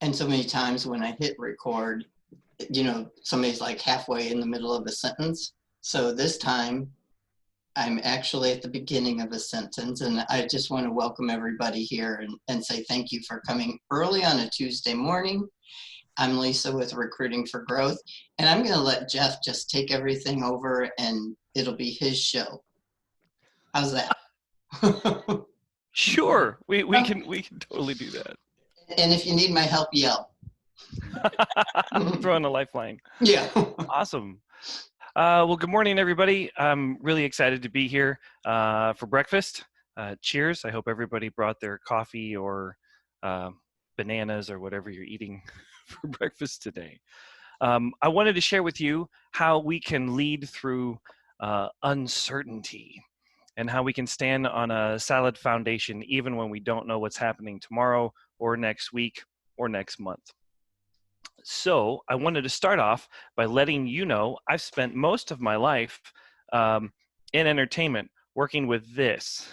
And so many times when I hit record, somebody's like halfway in the middle of a sentence. So this time I'm actually at the beginning of a sentence, and I just want to welcome everybody here and say thank you for coming early on a Tuesday morning. I'm Lisa with Recruiting for Growth, and I'm going to let Jeff just take everything over, and it'll be his show. How's that? Sure, we can totally do that. And if you need my help, yell. Throwing a lifeline. Yeah. Awesome. Well, good morning, everybody. I'm really excited to be here for breakfast. Cheers. I hope everybody brought their coffee or bananas or whatever you're eating for breakfast today. I wanted to share with you how we can lead through uncertainty and how we can stand on a solid foundation even when we don't know what's happening tomorrow or next week or next month. So I wanted to start off by letting you know I've spent most of my life in entertainment working with this,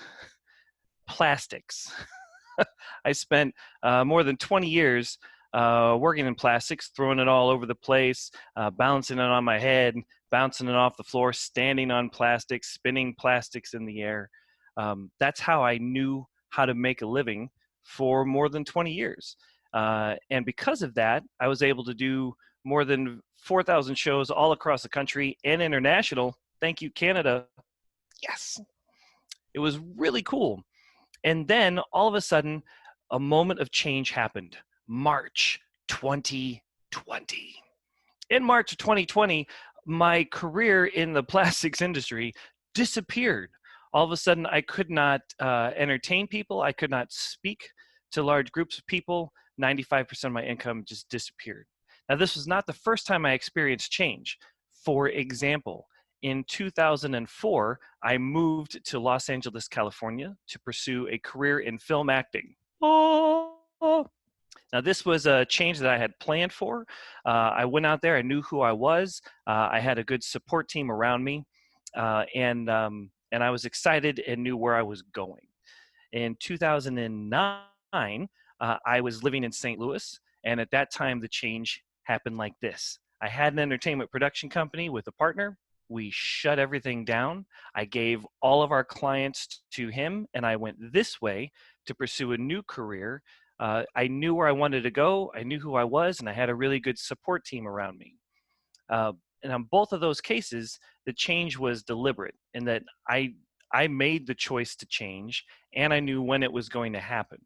plastics. I spent more than 20 years working in plastics, throwing it all over the place, bouncing it on my head, bouncing it off the floor, standing on plastics, spinning plastics in the air. That's how I knew how to make a living for more than 20 years. And because of that, I was able to do more than 4,000 shows all across the country and international. Thank you, Canada. Yes. It was really cool. And then all of a sudden, a moment of change happened. March 2020. In March of 2020, my career in the plastics industry disappeared. All of a sudden, I could not entertain people. I could not speak to large groups of people. 95% of my income just disappeared. Now, this was not the first time I experienced change. For example, in 2004, I moved to Los Angeles, California to pursue a career in film acting. Oh. Now, this was a change that I had planned for. I went out there, I knew who I was. I had a good support team around me, and I was excited and knew where I was going. In 2009, I was living in St. Louis, and at that time, the change happened like this. I had an entertainment production company with a partner. We shut everything down. I gave all of our clients to him, and I went this way to pursue a new career. I knew where I wanted to go. I knew who I was, and I had a really good support team around me. And on both of those cases, the change was deliberate in that I made the choice to change, and I knew when it was going to happen.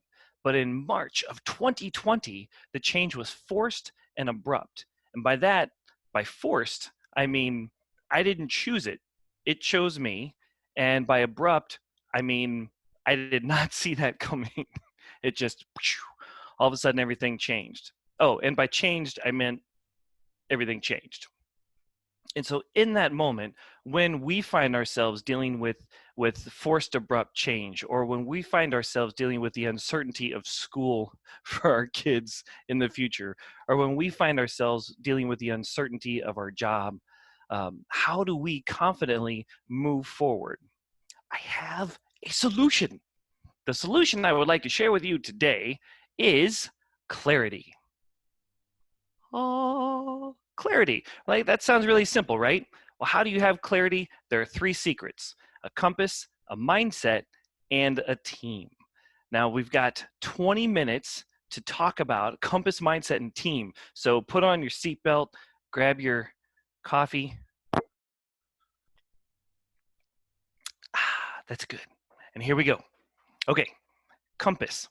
But in March of 2020, the change was forced and abrupt. And by forced, I mean, I didn't choose it. It chose me. And by abrupt, I mean, I did not see that coming. It just, all of a sudden, everything changed. Oh, and by changed, I meant everything changed. And so in that moment, when we find ourselves dealing with forced abrupt change, or when we find ourselves dealing with the uncertainty of school for our kids in the future, or when we find ourselves dealing with the uncertainty of our job, how do we confidently move forward? I have a solution. The solution I would like to share with you today is clarity. Oh, clarity. Like, that sounds really simple, right? Well, how do you have clarity? There are 3 secrets: a compass, a mindset, and a team. Now, we've got 20 minutes to talk about compass, mindset, and team. So put on your seatbelt, grab your coffee. That's good. And here we go. Okay, compass.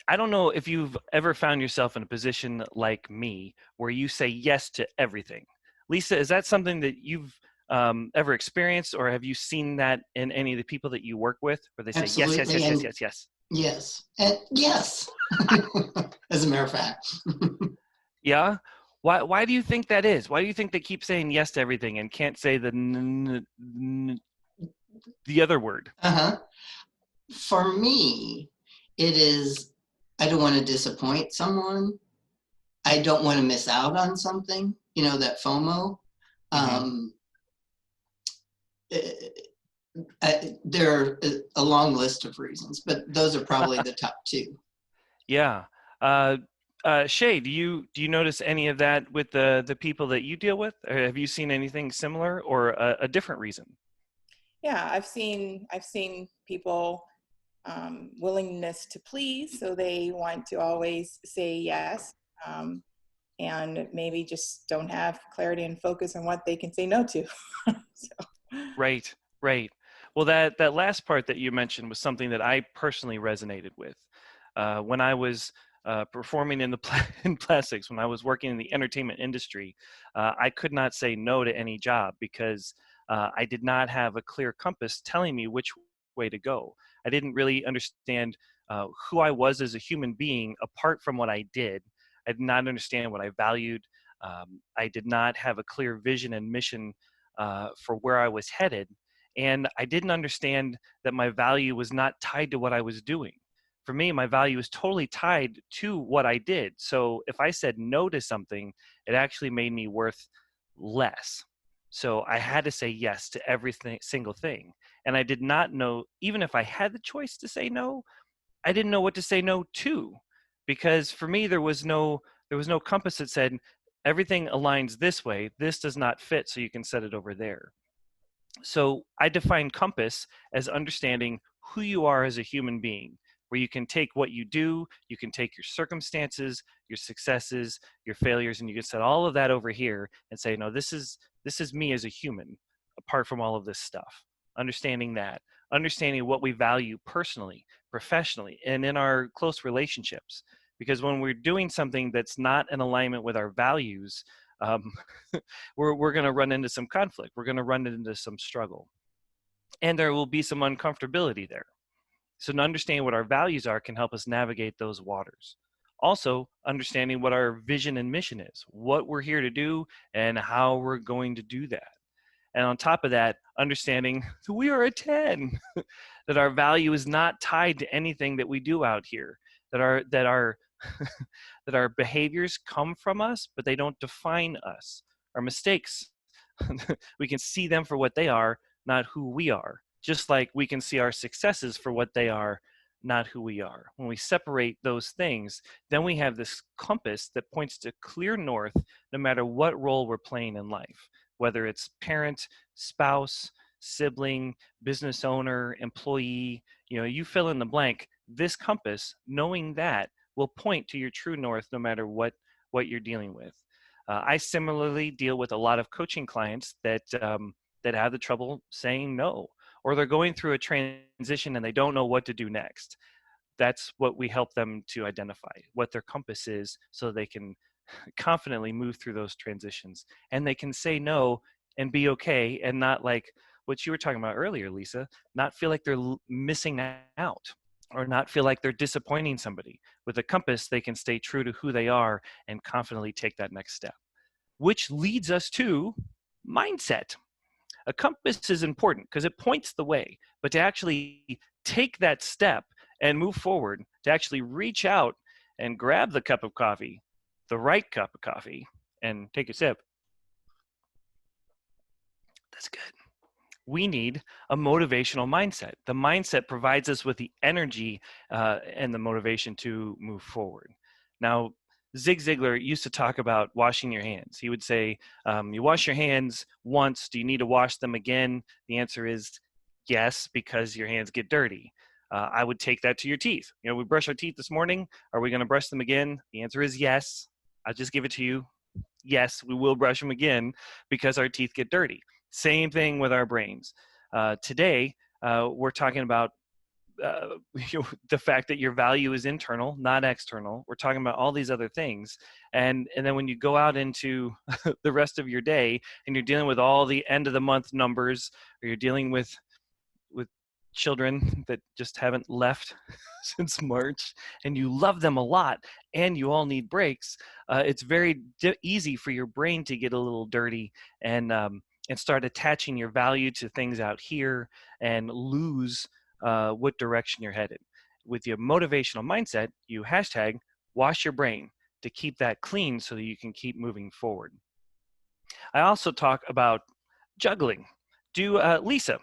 I don't know if you've ever found yourself in a position like me where you say yes to everything. Lisa, is that something that you've ever experienced, or have you seen that in any of the people that you work with, where they say yes, yes, Absolutely. yes, yes, yes, yes? Yes. And yes. As a matter of fact. Yeah? Why do you think that is? Why do you think they keep saying yes to everything and can't say the other word? For me, it is, I don't want to disappoint someone. I don't want to miss out on something, that FOMO. There are a long list of reasons, but those are probably the top 2. Yeah. Shay, do you notice any of that with the people that you deal with? Or have you seen anything similar or a different reason? Yeah, I've seen people willingness to please, so they want to always say yes, and maybe just don't have clarity and focus on what they can say no to. So, Right, right. Well, that last part that you mentioned was something that I personally resonated with. When I was performing in the in plastics, when I was working in the entertainment industry, I could not say no to any job because I did not have a clear compass telling me which way to go. I didn't really understand who I was as a human being apart from what I did. I did not understand what I valued. I did not have a clear vision and mission for where I was headed. And I didn't understand that my value was not tied to what I was doing. For me, my value is totally tied to what I did. So if I said no to something, it actually made me worth less. So I had to say yes to everything, single thing. And I did not know, even if I had the choice to say no, I didn't know what to say no to, because for me there was no compass that said everything aligns this way. This does not fit, so you can set it over there. So I define compass as understanding who you are as a human being, where you can take what you do, you can take your circumstances, your successes, your failures, and you can set all of that over here and say, no, this is me as a human, apart from all of this stuff. Understanding that, understanding what we value personally, professionally, and in our close relationships. Because when we're doing something that's not in alignment with our values, um, we're going to run into some conflict. We're going to run into some struggle. And there will be some uncomfortability there. So to understand what our values are can help us navigate those waters. Also, understanding what our vision and mission is, what we're here to do, and how we're going to do that. And on top of that, understanding that we are a 10, that our value is not tied to anything that we do out here, that our that our behaviors come from us, but they don't define us. Our mistakes, we can see them for what they are, not who we are. Just like we can see our successes for what they are, not who we are. When we separate those things, then we have this compass that points to clear north no matter what role we're playing in life, whether it's parent, spouse, sibling, business owner, employee, you fill in the blank. This compass, knowing that, will point to your true north no matter what you're dealing with. I similarly deal with a lot of coaching clients that have the trouble saying no, or they're going through a transition and they don't know what to do next. That's what we help them to identify, what their compass is, so they can confidently move through those transitions, and they can say no and be okay, and not like what you were talking about earlier, Lisa, not feel like they're missing out or not feel like they're disappointing somebody. With a compass, they can stay true to who they are and confidently take that next step, which leads us to mindset. A compass is important because it points the way, but to actually take that step and move forward, to actually reach out and grab the cup of coffee, the right cup of coffee, and take a sip, that's good. We need a motivational mindset. The mindset provides us with the energy and the motivation to move forward. Now, Zig Ziglar used to talk about washing your hands. He would say, you wash your hands once, do you need to wash them again? The answer is yes, because your hands get dirty. I would take that to your teeth. We brush our teeth this morning. Are we going to brush them again? The answer is yes. I'll just give it to you. Yes, we will brush them again because our teeth get dirty. Same thing with our brains. Today, we're talking about the fact that your value is internal, not external. We're talking about all these other things. And then when you go out into the rest of your day and you're dealing with all the end of the month numbers, or you're dealing with children that just haven't left since March, and you love them a lot, and you all need breaks, it's very easy for your brain to get a little dirty and start attaching your value to things out here and lose what direction you're headed. With your motivational mindset, you hashtag wash your brain to keep that clean so that you can keep moving forward. I also talk about juggling. Lisa,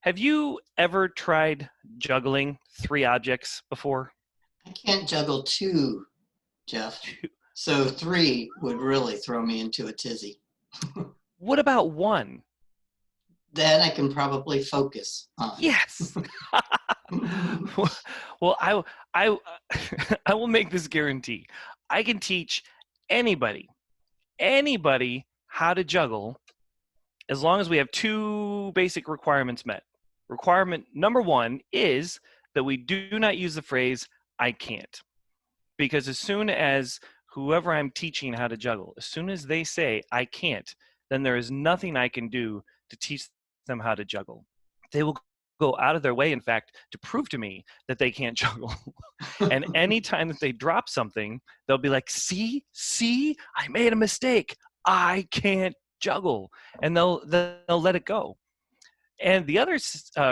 have you ever tried juggling 3 objects before? I can't juggle two Jeff. So 3 would really throw me into a tizzy. What about 1? That I can probably focus on. Yes. Well, I I will make this guarantee. I can teach anybody how to juggle as long as we have 2 basic requirements met. Requirement number 1 is that we do not use the phrase "I can't," because as soon as whoever I'm teaching how to juggle, as soon as they say "I can't," then there is nothing I can do to teach them how to juggle. They will go out of their way, in fact, to prove to me that they can't juggle. And anytime that they drop something, they'll be like, see, I made a mistake. I can't juggle. And they'll let it go. And the other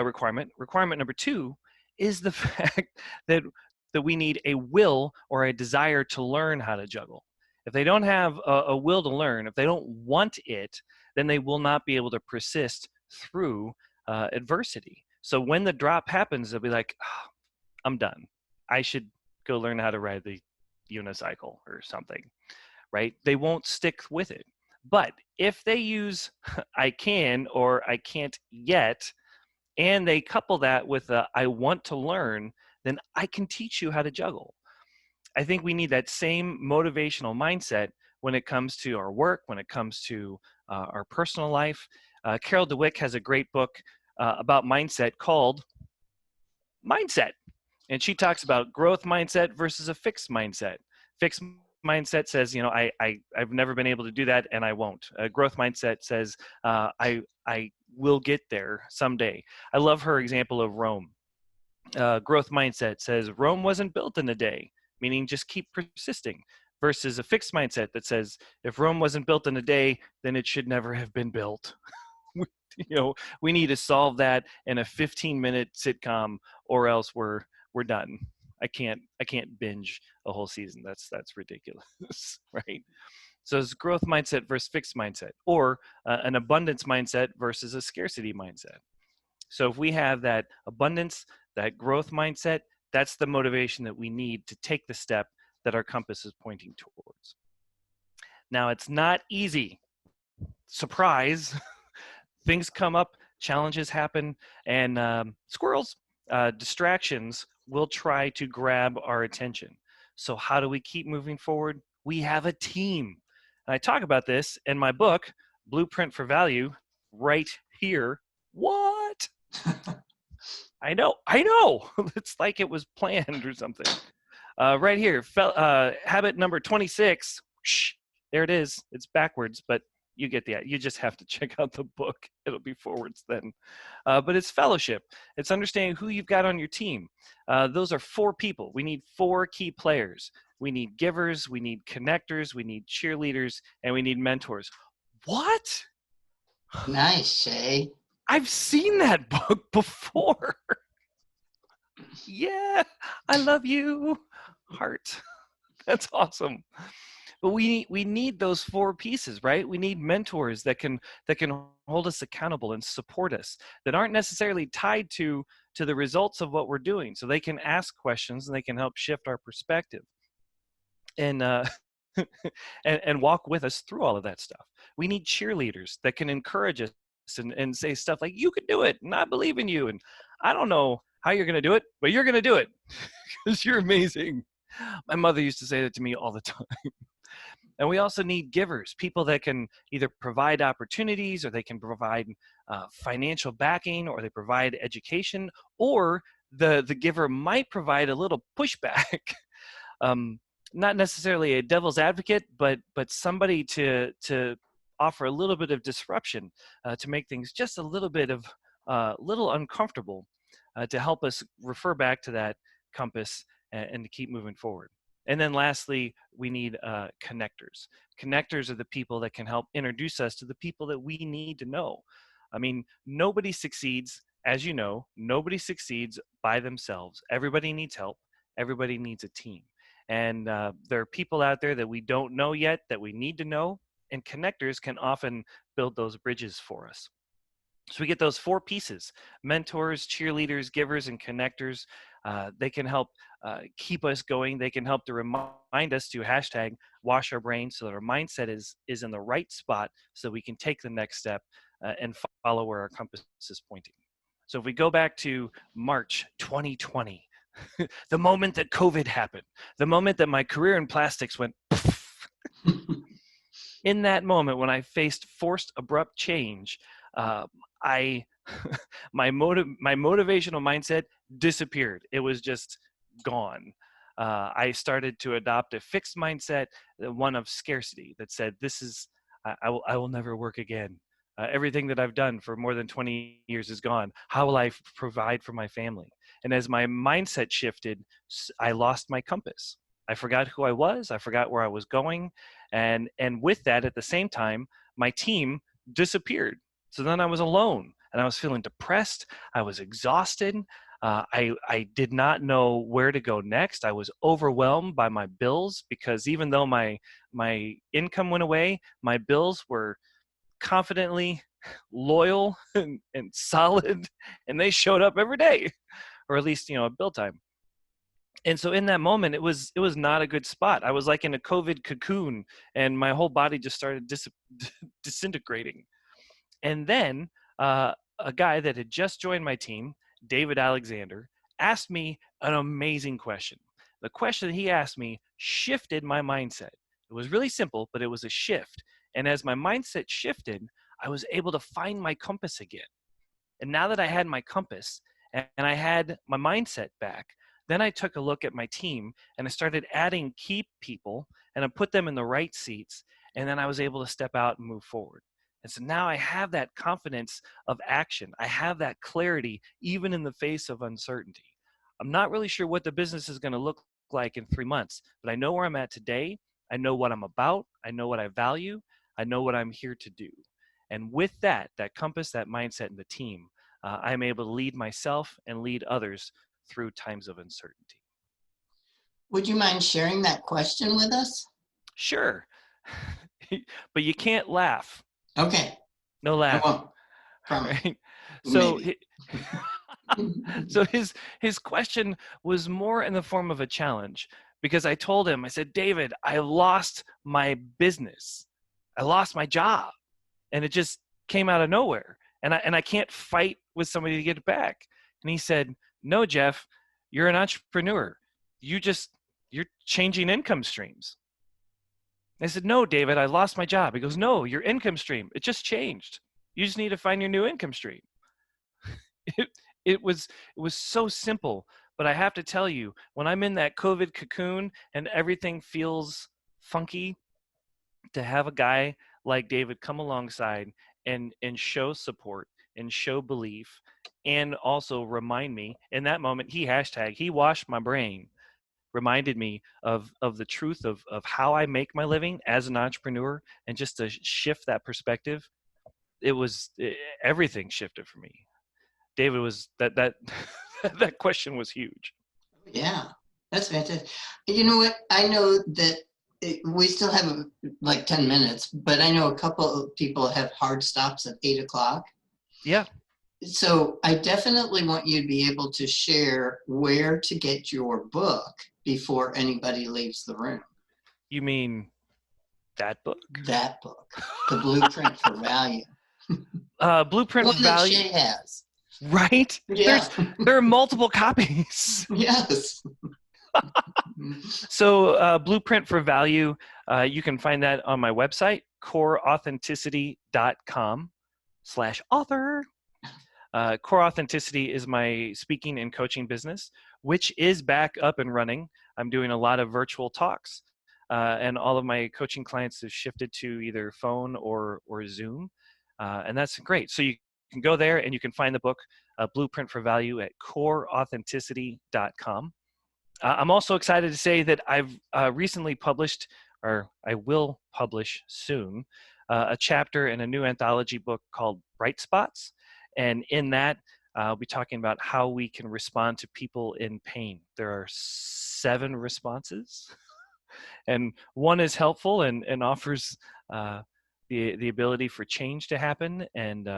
requirement number 2, is the fact that we need a will or a desire to learn how to juggle. If they don't have a will to learn, if they don't want it, then they will not be able to persist through adversity. So when the drop happens, they'll be like, oh, I'm done. I should go learn how to ride the unicycle or something, right? They won't stick with it. But if they use I can or I can't yet, and they couple that with I want to learn, then I can teach you how to juggle. I think we need that same motivational mindset when it comes to our work, when it comes to our personal life. Carol DeWick has a great book about mindset called Mindset. And she talks about growth mindset versus a fixed mindset. Fixed mindset says, I've never been able to do that and I won't. A growth mindset says, I will get there someday. I love her example of Rome. Growth mindset says Rome wasn't built in a day, meaning just keep persisting, versus a fixed mindset that says if Rome wasn't built in a day, then it should never have been built. We need to solve that in a 15-minute sitcom, or else we're done. I can't binge a whole season. That's ridiculous, right? So it's growth mindset versus fixed mindset, or an abundance mindset versus a scarcity mindset. So if we have that abundance, that growth mindset, that's the motivation that we need to take the step that our compass is pointing towards. Now, it's not easy. Surprise. Things come up, challenges happen, and squirrels, distractions will try to grab our attention. So how do we keep moving forward? We have a team. And I talk about this in my book, Blueprint for Value, right here. What? I know. It's like it was planned or something. Right here, habit number 26. There it is. It's backwards, but you get that. You just have to check out the book. It'll be forwards then. But it's fellowship. It's understanding who you've got on your team. Those are 4 people. We need 4 key players. We need givers, we need connectors, we need cheerleaders, and we need mentors. What? Nice, Shay. I've seen that book before. Yeah, I love you. Heart. That's awesome. But we need those 4 pieces, right? We need mentors that can hold us accountable and support us, that aren't necessarily tied to the results of what we're doing. So they can ask questions and they can help shift our perspective and and walk with us through all of that stuff. We need cheerleaders that can encourage us and say stuff like, you can do it, and I believe in you, and I don't know how you're going to do it, but you're going to do it because you're amazing. My mother used to say that to me all the time. And we also need givers, people that can either provide opportunities, or they can provide financial backing, or they provide education, or the giver might provide a little pushback. Not necessarily a devil's advocate, but somebody to offer a little bit of disruption, to make things just a little bit of little uncomfortable, to help us refer back to that compass and to keep moving forward. And then lastly, we need connectors. Connectors are the people that can help introduce us to the people that we need to know. I mean, nobody succeeds, as you know, nobody succeeds by themselves. Everybody needs help. Everybody needs a team. And there are people out there that we don't know yet that we need to know, and connectors can often build those bridges for us. So we get those 4 pieces: mentors, cheerleaders, givers, and connectors. They can help keep us going. They can help to remind us to hashtag wash our brain so that our mindset is in the right spot so we can take the next step and follow where our compass is pointing. So if we go back to March 2020, the moment that COVID happened, the moment that my career in plastics went poof, in that moment when I faced forced abrupt change, I my motivational mindset disappeared. It was just gone. I started to adopt a fixed mindset, one of scarcity, that said, "This is I will never work again. Everything that I've done for more than 20 years is gone. How will I provide for my family?" And as my mindset shifted, I lost my compass. I forgot who I was. I forgot where I was going, and with that, at the same time, my team disappeared. So then I was alone, and I was feeling depressed. I was exhausted. I did not know where to go next. I was overwhelmed by my bills because even though my income went away, my bills were confidently loyal and solid, and they showed up every day, or at least at bill time. And so in that moment, it was not a good spot. I was like in a COVID cocoon, and my whole body just started disintegrating. And then a guy that had just joined my team, David Alexander, asked me an amazing question. The question that he asked me shifted my mindset. It was really simple, but it was a shift. And as my mindset shifted, I was able to find my compass again. And now that I had my compass and I had my mindset back, then I took a look at my team and I started adding key people and I put them in the right seats. And then I was able to step out and move forward. And so now I have that confidence of action. I have that clarity, even in the face of uncertainty. I'm not really sure what the business is going to look like in 3 months, but I know where I'm at today. I know what I'm about. I know what I value. I know what I'm here to do. And with that compass, that mindset, and the team, I'm able to lead myself and lead others through times of uncertainty. Would you mind sharing that question with us? Sure. But you can't laugh. Okay. No I laughing. won't. Promise. Right? So, Maybe. so his question was more in the form of a challenge, because I told him, I said, "David, I lost my business. I lost my job, and it just came out of nowhere. And I can't fight with somebody to get it back." And he said, "No, Jeff, you're an entrepreneur. You're changing income streams." I said, "No, David, I lost my job." He goes, "No, your income stream, it just changed. You just need to find your new income stream." It, it was so simple, but I have to tell you, when I'm in that COVID cocoon and everything feels funky, to have a guy like David come alongside and show support and show belief, and also remind me in that moment, he washed my brain, reminded me of the truth of how I make my living as an entrepreneur, and just to shift that perspective, everything shifted for me. David was that that question was huge. Yeah, that's fantastic. You know what? I know that we still have like 10 minutes, but I know a couple of people have hard stops at 8 o'clock. Yeah. So I definitely want you to be able to share where to get your book before anybody leaves the room. You mean that book? That book, The Blueprint for Value. Blueprint One for that Value. Shay has. Right? Yeah. There are multiple copies. Yes. So Blueprint for Value, you can find that on my website, coreauthenticity.com/author. Core Authenticity is my speaking and coaching business, which is back up and running. I'm doing a lot of virtual talks, and all of my coaching clients have shifted to either phone or Zoom, and that's great. So you can go there and you can find the book, Blueprint for Value, at coreauthenticity.com. I'm also excited to say that I've recently published, or I will publish soon, a chapter in a new anthology book called Bright Spots. And in that, I'll be talking about how we can respond to people in pain. There are 7 responses, and one is helpful and offers the ability for change to happen. And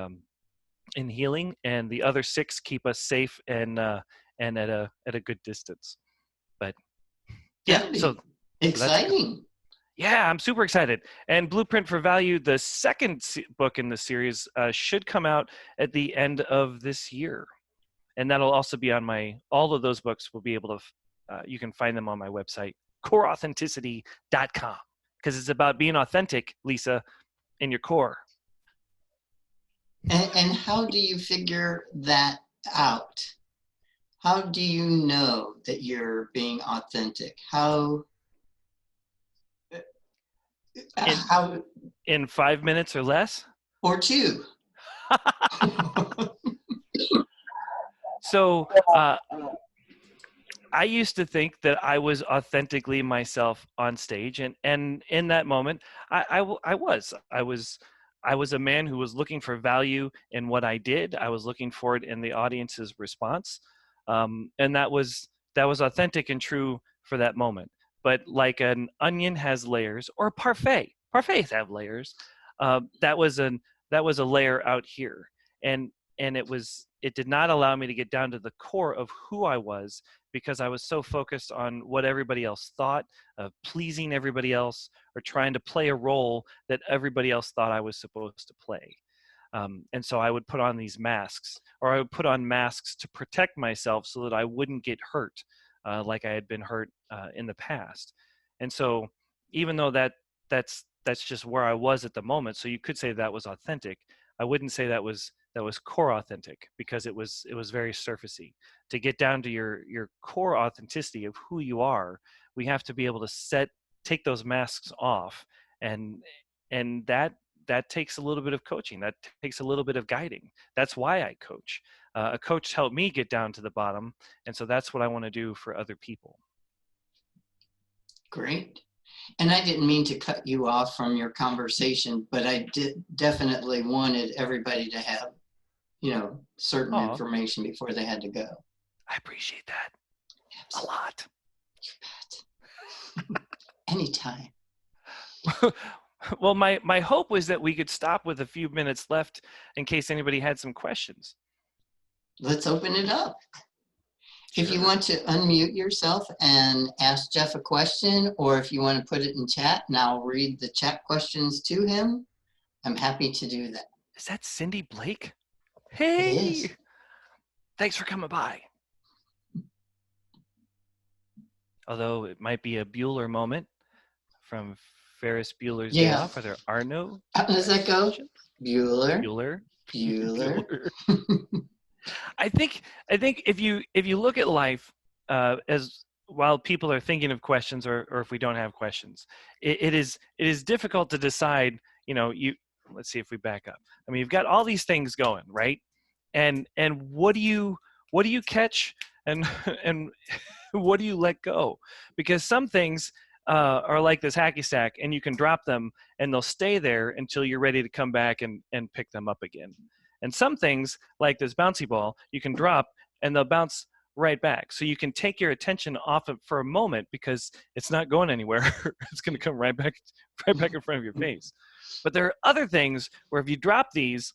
in healing, and the other 6 keep us safe and at a good distance. But yeah, That'll be so that's exciting. yeah, I'm super excited. And Blueprint for Value, the second book in the series, should come out at the end of this year. And that'll also be on all of those books will be able to, you can find them on my website, coreauthenticity.com, because it's about being authentic, Lisa, in your core. And how do you figure that out? How do you know that you're being authentic? In 5 minutes or less? Or 2? So I used to think that I was authentically myself on stage, and in that moment, I was a man who was looking for value in what I did. I was looking for it in the audience's response, and that was authentic and true for that moment. But like an onion has layers, or parfaits have layers. That was a layer out here, and it did not allow me to get down to the core of who I was, because I was so focused on what everybody else thought, of pleasing everybody else, or trying to play a role that everybody else thought I was supposed to play. And so I would put on these masks, or I would put on masks to protect myself so that I wouldn't get hurt like I had been hurt in the past. And so even though that's just where I was at the moment, so you could say that was authentic, I wouldn't say that was core authentic, because it was very surfacey. To get down to your core authenticity of who you are, we have to be able to take those masks off, and that takes a little bit of coaching. That takes a little bit of guiding. That's why I coach. A coach helped me get down to the bottom, and so that's what I want to do for other people. Great. And I didn't mean to cut you off from your conversation, but I definitely wanted everybody to have, certain information before they had to go. I appreciate that. Absolutely. A lot. You bet. Anytime. Well, my hope was that we could stop with a few minutes left in case anybody had some questions. Let's open it up. Sure. If you want to unmute yourself and ask Jeff a question, or if you want to put it in chat and I'll read the chat questions to him, I'm happy to do that. Is that Cindy Blake? Hey! It is. Thanks for coming by. Although it might be a Bueller moment from Ferris Bueller's Day Off, where there are no. How does that go? Bueller. Bueller. Bueller. I think if you look at life as while people are thinking of questions, or if we don't have questions, it is difficult to decide. Let's see if we back up. I mean, you've got all these things going, right? And what do you catch, and what do you let go? Because some things are like this hacky sack, and you can drop them and they'll stay there until you're ready to come back and pick them up again. And some things, like this bouncy ball, you can drop and they'll bounce right back. So you can take your attention off it for a moment, because it's not going anywhere. It's going to come right back in front of your face. But there are other things where if you drop these,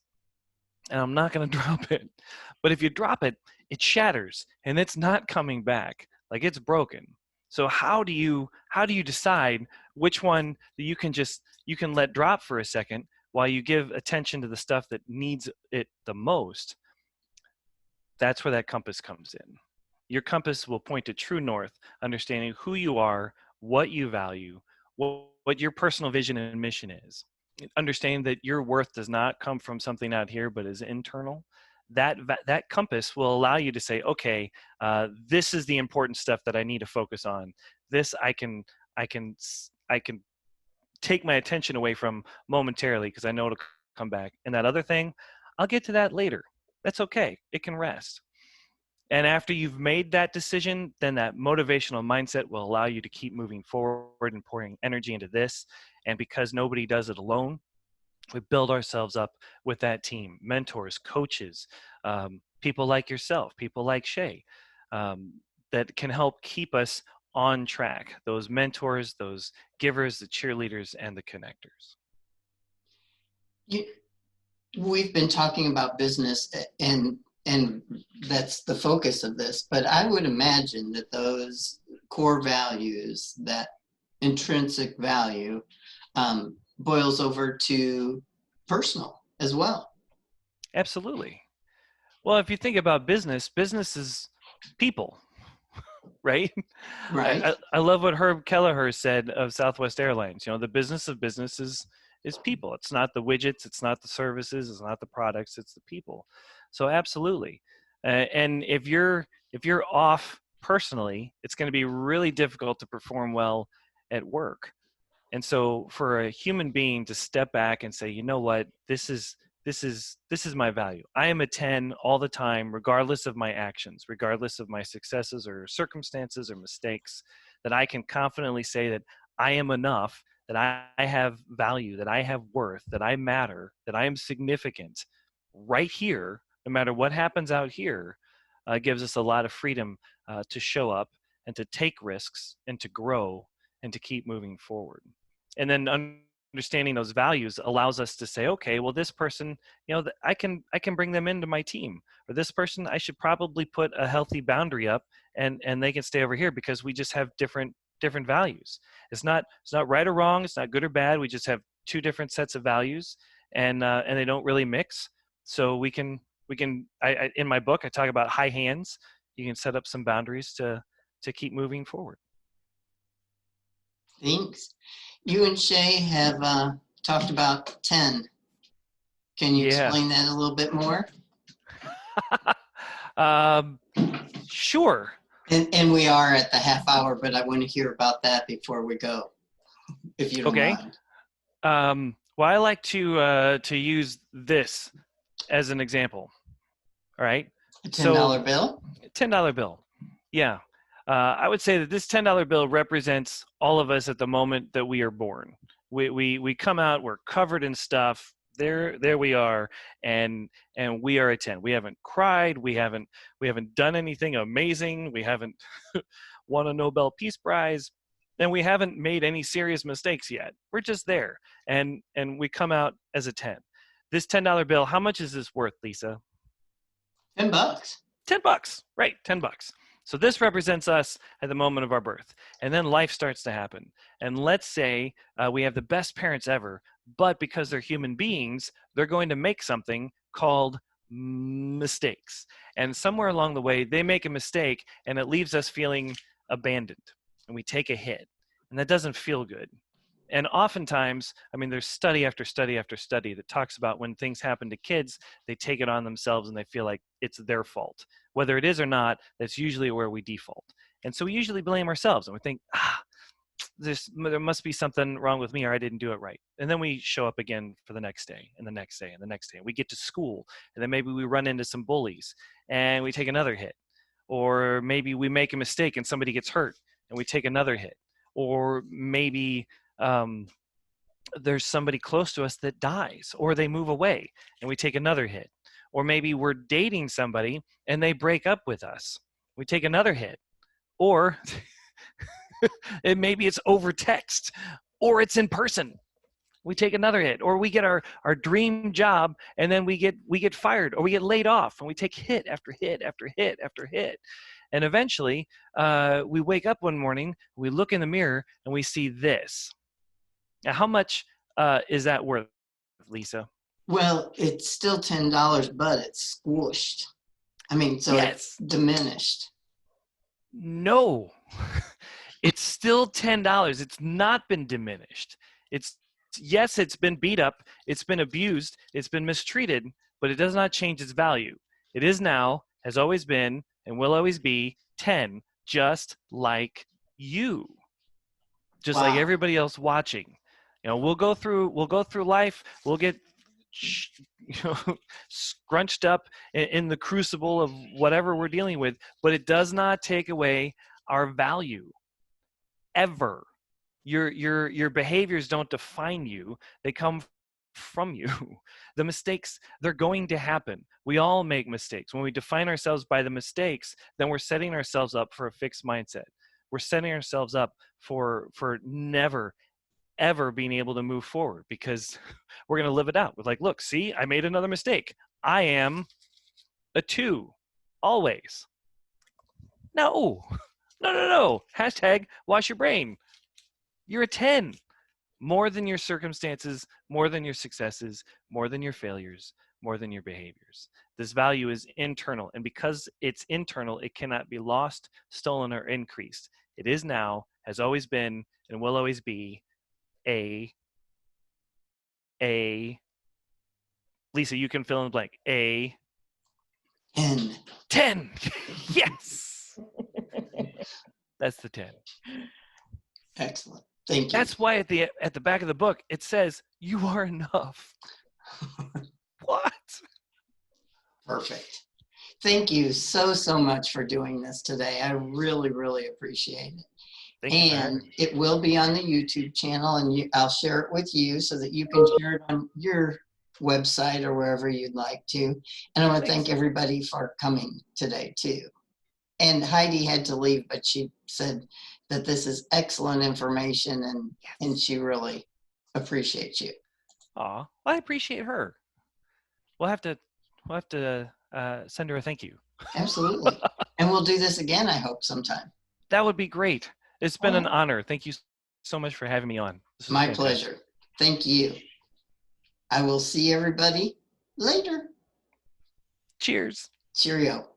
and I'm not going to drop it, but if you drop it, it shatters and it's not coming back. Like, it's broken. So how do you decide which one that you can let drop for a second while you give attention to the stuff that needs it the most? That's where that compass comes in. Your compass will point to true north, understanding who you are, what you value, what your personal vision and mission is. Understanding that your worth does not come from something out here, but is internal. That compass will allow you to say, okay, this is the important stuff that I need to focus on. This I can take my attention away from momentarily, because I know it'll come back. And that other thing, I'll get to that later. That's okay. It can rest. And after you've made that decision, then that motivational mindset will allow you to keep moving forward and pouring energy into this. And because nobody does it alone, we build ourselves up with that team, mentors, coaches, people like yourself, people like Shay, that can help keep us on track. Those mentors, those givers, the cheerleaders, and the connectors. we've been talking about business and that's the focus of this, but I would imagine that those core values, that intrinsic value, boils over to personal as well. Absolutely. Well, if you think about business, business is people, right? Right. I love what Herb Kelleher said of Southwest Airlines. You know, the business of business is people. It's not the widgets, it's not the services, it's not the products, it's the people. So absolutely. And if you're off personally, it's going to be really difficult to perform well at work. And so for a human being to step back and say, you know what, this is my value. I am a 10 all the time, regardless of my actions, regardless of my successes or circumstances or mistakes, that I can confidently say that I am enough, that I have value, that I have worth, that I matter, that I am significant right here, no matter what happens out here, gives us a lot of freedom to show up and to take risks and to grow and to keep moving forward. And then understanding those values allows us to say, okay, well, this person, you know, I can bring them into my team, or this person, I should probably put a healthy boundary up, and they can stay over here because we just have different values. It's not right or wrong. It's not good or bad. We just have two different sets of values, and they don't really mix. So we can I in my book I talk about high hands. You can set up some boundaries to keep moving forward. Thanks. You and Shay have talked about 10. Can you Yeah. explain that a little bit more? um, sure. And we are at the half hour, but I want to hear about that before we go, if you don't Okay. mind. Well, I like to use this as an example. All right. A $10 bill? $10 bill. Yeah. I would say that this $10 bill represents all of us at the moment that we are born. We come out, we're covered in stuff. There we are, and we are a 10. We haven't cried. We haven't done anything amazing. We haven't won a Nobel Peace Prize, and we haven't made any serious mistakes yet. We're just there, and we come out as a 10. This $10 bill, how much is this worth, Lisa? $10. $10, right? $10. So this represents us at the moment of our birth, and then life starts to happen. And let's say we have the best parents ever, but because they're human beings, they're going to make something called mistakes. And somewhere along the way, they make a mistake, and it leaves us feeling abandoned, and we take a hit, and that doesn't feel good. And oftentimes, I mean, there's study after study after study that talks about when things happen to kids, they take it on themselves and they feel like it's their fault. Whether it is or not, that's usually where we default. And so we usually blame ourselves and we think, there must be something wrong with me, or I didn't do it right. And then we show up again for the next day and the next day and the next day. We get to school, and then maybe we run into some bullies and we take another hit. Or maybe we make a mistake and somebody gets hurt and we take another hit. Or maybe there's somebody close to us that dies, or they move away and we take another hit. Or maybe we're dating somebody and they break up with us. We take another hit. Or maybe it's over text, or it's in person. We take another hit. Or we get our dream job and then we get fired, or we get laid off, and we take hit after hit after hit after hit. And eventually we wake up one morning, we look in the mirror, and we see this. Now, how much is that worth, Lisa? Well, it's still $10, but it's squished. I mean, so Yes. it's diminished. No, it's still $10. It's not been diminished. Yes, it's been beat up, it's been abused, it's been mistreated, but it does not change its value. It is now, has always been, and will always be 10, just like you, just like everybody else watching. You know, we'll go through life. We'll get, scrunched up in the crucible of whatever we're dealing with, but it does not take away our value ever. Your behaviors don't define you. They come from you. The mistakes, they're going to happen. We all make mistakes. When we define ourselves by the mistakes, then we're setting ourselves up for a fixed mindset. We're setting ourselves up for never, ever being able to move forward, because we're going to live it out with like, look, see, I made another mistake. I am a 2 always. No. No. Hashtag wash your brain. You're a 10. More than your circumstances, more than your successes, more than your failures, more than your behaviors. This value is internal, and because it's internal, it cannot be lost, stolen, or increased. It is now, has always been, and will always be a Lisa, you can fill in the blank. A 10. Yes. That's the 10. Excellent. Thank you. That's why at the back of the book it says you are enough. What? Perfect. Thank you so much for doing this today. I really appreciate it. Thank you for having And me. it will be on the YouTube channel, and I'll share it with you so that you can share it on your website or wherever you'd like to. And I want to thank everybody for coming today too. And Heidi had to leave, but she said that this is excellent information, and she really appreciates you. Aw, I appreciate her. We'll have to send her a thank you. Absolutely. And we'll do this again, I hope, sometime. That would be great. It's been All an right. honor. Thank you so much for having me on. This was My fantastic. pleasure. Thank you. I will see everybody later. Cheers. Cheerio.